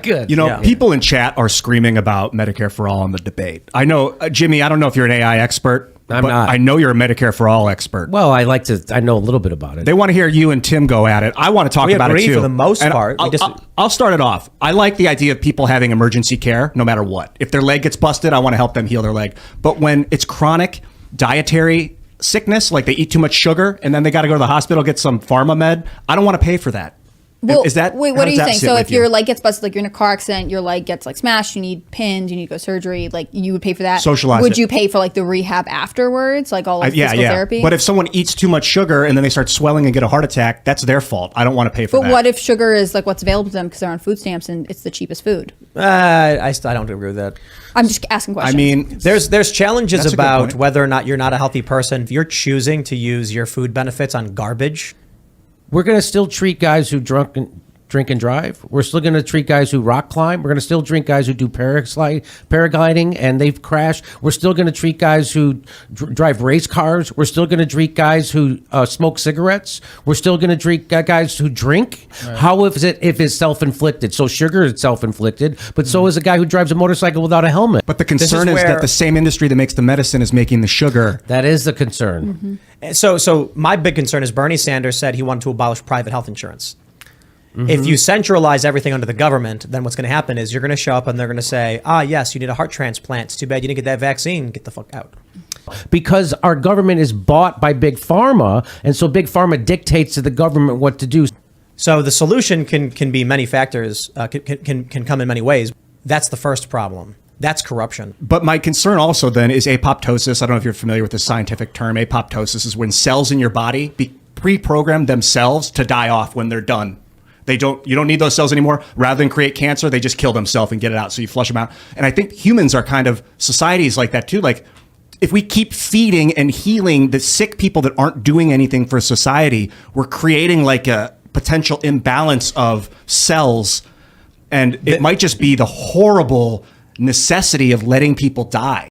Good. You know, people in chat are screaming about Medicare for All in the debate. I know, Jimmy, I don't know if you're an AI expert. I'm but not. I know you're a Medicare for All expert. Well, I know a little bit about it. They want to hear you and Tim go at it. I want to talk about it too. For the most part. I'll start it off. I like the idea of people having emergency care no matter what. If their leg gets busted, I want to help them heal their leg. But when it's chronic dietary sickness, like they eat too much sugar and then they got to go to the hospital, get some pharma med, I don't want to pay for that. Well, is that wait, what are you saying? So if you? your leg gets busted, like you're in a car accident, your leg gets like smashed, you need pins, you need to go surgery, like you would pay for that. Socialize Would it. you pay for like the rehab afterwards, like all of physical therapy? But if someone eats too much sugar and then they start swelling and get a heart attack, that's their fault. I don't want to pay for that. But what if sugar is like what's available to them because they're on food stamps and it's the cheapest food? I don't agree with that. I'm just asking questions. I mean, There's challenges That's a good about point. whether or not you're not a healthy person. If you're choosing to use your food benefits on garbage, We're going to still treat guys who drink and drive. We're still going to treat guys who rock climb. We're going to still treat guys who do paragliding and they've crashed. We're still going to treat guys who drive race cars. We're still going to treat guys who smoke cigarettes. We're still going to treat guys who drink. Right. How is it if it's self-inflicted? So sugar is self-inflicted, but so is a guy who drives a motorcycle without a helmet. but the concern is that the same industry that makes the medicine is making the sugar. That is the concern. Mm-hmm. So my big concern is Bernie Sanders said he wanted to abolish private health insurance. If you centralize everything under the government, then what's going to happen is you're going to show up and they're going to say, yes, you need a heart transplant. It's too bad you didn't get that vaccine. Get the fuck out. Because our government is bought by Big Pharma, and so Big Pharma dictates to the government what to do. So the solution can be many factors, can come in many ways. That's the first problem. That's corruption. But my concern also then is apoptosis. I don't know if you're familiar with the scientific term. Apoptosis is when cells in your body pre-program themselves to die off when they're done. You don't need those cells anymore. Rather than create cancer, they just kill themselves and get it out. So you flush them out. And I think humans are kind of societies like that too. Like if we keep feeding and healing the sick people that aren't doing anything for society, we're creating like a potential imbalance of cells. And it might just be the horrible necessity of letting people die.